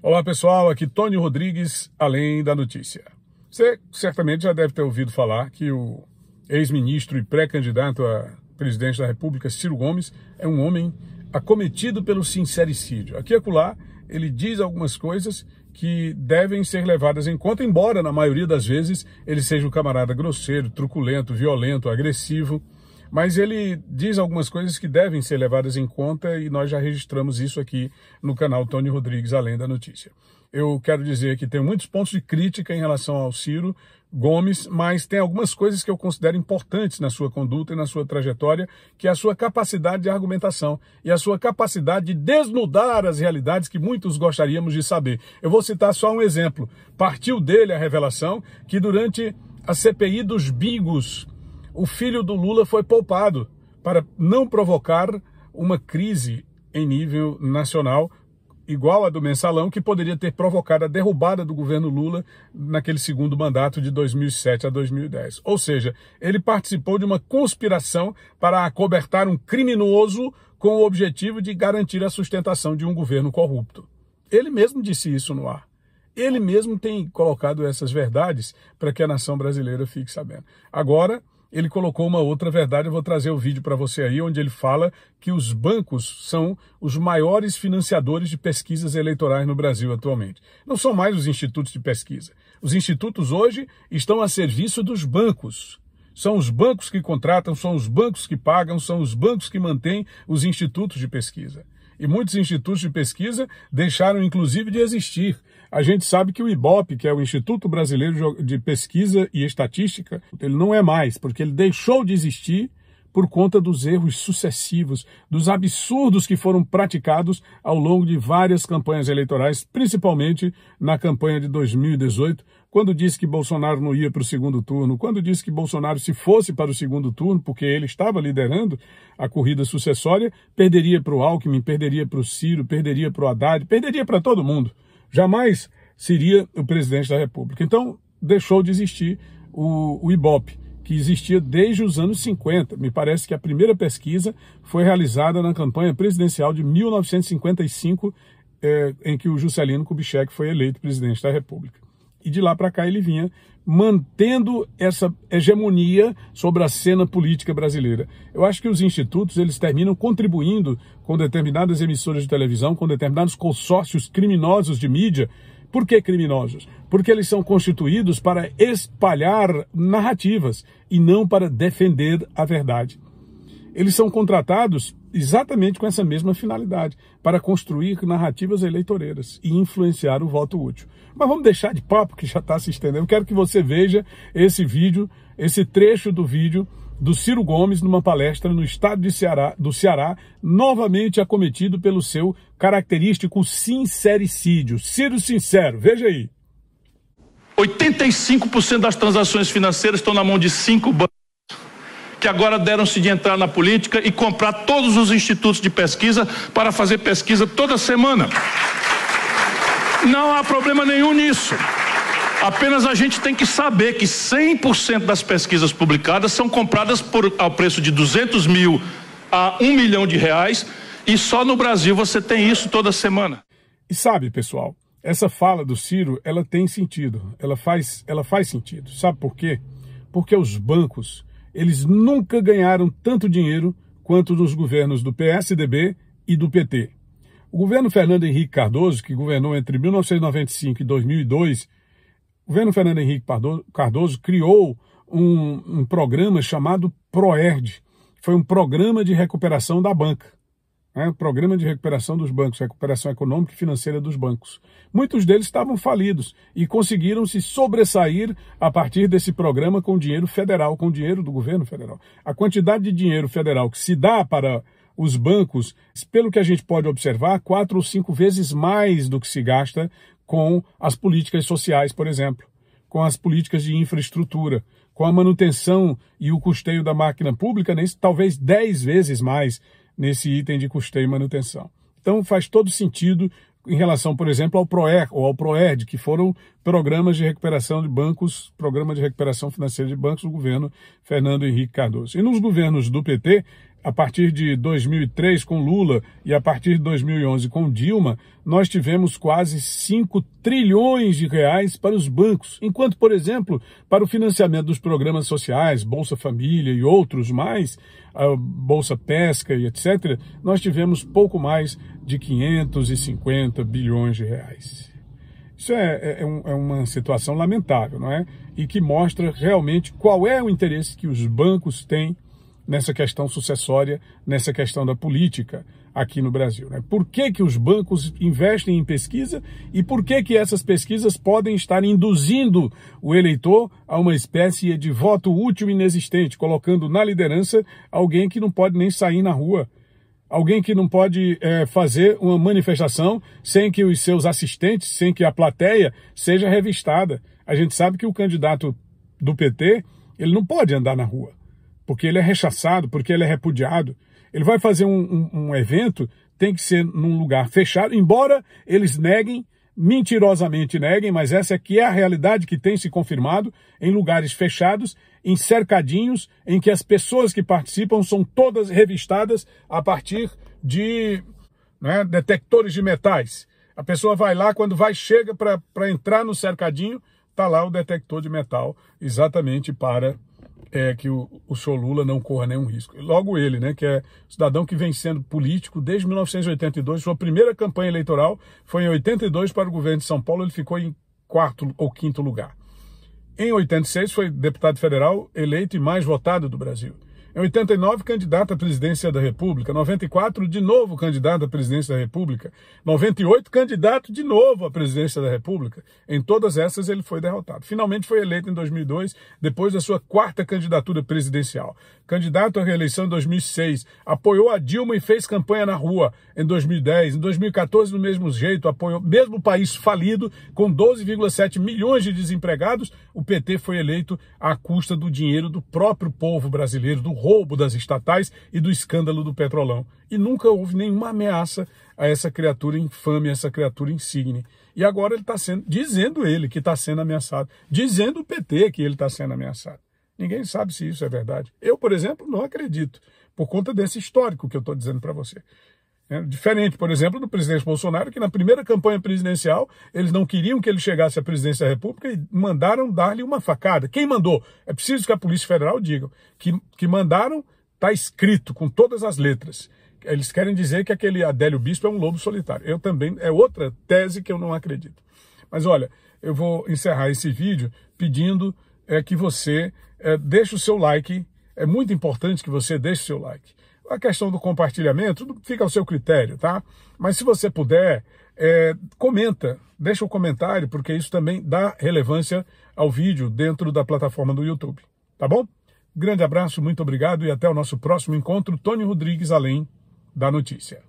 Olá pessoal, aqui Tony Rodrigues, Além da Notícia. Você certamente já deve ter ouvido falar que o ex-ministro e pré-candidato a presidente da República, Ciro Gomes, é um homem acometido pelo sincericídio. Aqui e acolá, ele diz algumas coisas que devem ser levadas em conta, embora na maioria das vezes ele seja um camarada grosseiro, truculento, violento, agressivo. Mas ele diz algumas coisas que devem ser levadas em conta e nós já registramos isso aqui no canal Tony Rodrigues, Além da Notícia. Eu quero dizer que tem muitos pontos de crítica em relação ao Ciro Gomes, mas tem algumas coisas que eu considero importantes na sua conduta e na sua trajetória, que é a sua capacidade de argumentação e a sua capacidade de desnudar as realidades que muitos gostaríamos de saber. Eu vou citar só um exemplo. Partiu dele a revelação que durante a CPI dos bingos, o filho do Lula foi poupado para não provocar uma crise em nível nacional igual a do Mensalão, que poderia ter provocado a derrubada do governo Lula naquele segundo mandato de 2007 a 2010. Ou seja, ele participou de uma conspiração para acobertar um criminoso com o objetivo de garantir a sustentação de um governo corrupto. Ele mesmo disse isso no ar. Ele mesmo tem colocado essas verdades para que a nação brasileira fique sabendo. Agora, ele colocou uma outra verdade, eu vou trazer o vídeo para você aí, onde ele fala que os bancos são os maiores financiadores de pesquisas eleitorais no Brasil atualmente. Não são mais os institutos de pesquisa. Os institutos hoje estão a serviço dos bancos. São os bancos que contratam, são os bancos que pagam, são os bancos que mantêm os institutos de pesquisa. E muitos institutos de pesquisa deixaram, inclusive, de existir. A gente sabe que o IBOP, que é o Instituto Brasileiro de Pesquisa e Estatística, ele não é mais, porque ele deixou de existir por conta dos erros sucessivos, dos absurdos que foram praticados ao longo de várias campanhas eleitorais, principalmente na campanha de 2018, quando disse que Bolsonaro não ia para o segundo turno, quando disse que Bolsonaro, se fosse para o segundo turno, porque ele estava liderando a corrida sucessória, perderia para o Alckmin, perderia para o Ciro, perderia para o Haddad, perderia para todo mundo. Jamais seria o presidente da República. Então, deixou de existir o IBOP, que existia desde os anos 50. Me parece que a primeira pesquisa foi realizada na campanha presidencial de 1955, em que o Juscelino Kubitschek foi eleito presidente da República. E de lá para cá ele vinha mantendo essa hegemonia sobre a cena política brasileira. Eu acho que os institutos eles terminam contribuindo com determinadas emissoras de televisão, com determinados consórcios criminosos de mídia. Por que criminosos? Porque eles são constituídos para espalhar narrativas e não para defender a verdade. Eles são contratados exatamente com essa mesma finalidade, para construir narrativas eleitoreiras e influenciar o voto útil. Mas vamos deixar de papo, que já está se estendendo. Eu quero que você veja esse vídeo, esse trecho do vídeo do Ciro Gomes numa palestra no estado do Ceará, novamente acometido pelo seu característico sincericídio. Ciro sincero, veja aí. 85% das transações financeiras estão na mão de 5 bancos, que agora deram-se de entrar na política e comprar todos os institutos de pesquisa para fazer pesquisa toda semana. Não há problema nenhum nisso. Apenas a gente tem que saber que 100% das pesquisas publicadas são compradas ao preço de 200 mil a 1 milhão de reais, e só no Brasil você tem isso toda semana. E sabe, pessoal, essa fala do Ciro, ela tem sentido, ela faz sentido. Sabe por quê? Porque os bancos, eles nunca ganharam tanto dinheiro quanto nos governos do PSDB e do PT. O governo Fernando Henrique Cardoso, que governou entre 1995 e 2002, o governo Fernando Henrique Cardoso criou um programa chamado PROERD. Foi um programa de recuperação da banca. Programa de recuperação dos bancos, recuperação econômica e financeira dos bancos. Muitos deles estavam falidos e conseguiram se sobressair a partir desse programa com dinheiro federal, com dinheiro do governo federal. A quantidade de dinheiro federal que se dá para os bancos, pelo que a gente pode observar, 4 ou 5 vezes mais do que se gasta com as políticas sociais, por exemplo, com as políticas de infraestrutura, com a manutenção e o custeio da máquina pública, talvez 10 vezes mais nesse item de custeio e manutenção. Então faz todo sentido em relação, por exemplo, ao PROER ou ao PROERD, que foram programas de recuperação de bancos, programa de recuperação financeira de bancos do governo Fernando Henrique Cardoso. E nos governos do PT, a partir de 2003 com Lula e a partir de 2011 com Dilma, nós tivemos quase 5 trilhões de reais para os bancos, enquanto, por exemplo, para o financiamento dos programas sociais, Bolsa Família e outros mais, a Bolsa Pesca e etc., nós tivemos pouco mais de 550 bilhões de reais. Isso é uma situação lamentável, não é? E que mostra realmente qual é o interesse que os bancos têm nessa questão sucessória, nessa questão da política aqui no Brasil, né? Por que os bancos investem em pesquisa e por que essas pesquisas podem estar induzindo o eleitor a uma espécie de voto útil inexistente, colocando na liderança alguém que não pode nem sair na rua, alguém que não pode fazer uma manifestação sem que os seus assistentes, sem que a plateia seja revistada. A gente sabe que o candidato do PT, ele não pode andar na rua, porque ele é rechaçado, porque ele é repudiado. Ele vai fazer um evento, tem que ser num lugar fechado, embora eles neguem, mentirosamente neguem, mas essa aqui é a realidade que tem se confirmado, em lugares fechados, em cercadinhos, em que as pessoas que participam são todas revistadas a partir de detectores de metais. A pessoa vai lá, quando chega para entrar no cercadinho, está lá o detector de metal, exatamente para que o senhor Lula não corra nenhum risco. Logo ele, né, que é cidadão que vem sendo político desde 1982, sua primeira campanha eleitoral foi em 82 para o governo de São Paulo, ele ficou em 4º ou 5º lugar. Em 86 foi deputado federal eleito e mais votado do Brasil. Em 89, candidato à presidência da República. 94, de novo candidato à presidência da República. 98, candidato de novo à presidência da República. Em todas essas ele foi derrotado. Finalmente foi eleito em 2002, depois da sua 4ª candidatura presidencial. Candidato à reeleição em 2006, apoiou a Dilma e fez campanha na rua em 2010. Em 2014, do mesmo jeito, apoiou, mesmo país falido, com 12,7 milhões de desempregados, o PT foi eleito à custa do dinheiro do próprio povo brasileiro, do roubo das estatais e do escândalo do Petrolão. E nunca houve nenhuma ameaça a essa criatura infame, essa criatura insigne. E agora ele está sendo, dizendo ele que está sendo ameaçado, dizendo o PT que ele está sendo ameaçado. Ninguém sabe se isso é verdade. Eu, por exemplo, não acredito, por conta desse histórico que eu estou dizendo para você. É diferente, por exemplo, do presidente Bolsonaro, que na primeira campanha presidencial, eles não queriam que ele chegasse à presidência da República e mandaram dar-lhe uma facada. Quem mandou? É preciso que a Polícia Federal diga. Que mandaram, está escrito com todas as letras. Eles querem dizer que aquele Adélio Bispo é um lobo solitário. Eu também, é outra tese que eu não acredito. Mas olha, eu vou encerrar esse vídeo pedindo que você deixe o seu like. É muito importante que você deixe o seu like. A questão do compartilhamento fica ao seu critério, tá? Mas se você puder, comenta, deixa um comentário, porque isso também dá relevância ao vídeo dentro da plataforma do YouTube, tá bom? Grande abraço, muito obrigado e até o nosso próximo encontro. Tony Rodrigues, Além da Notícia.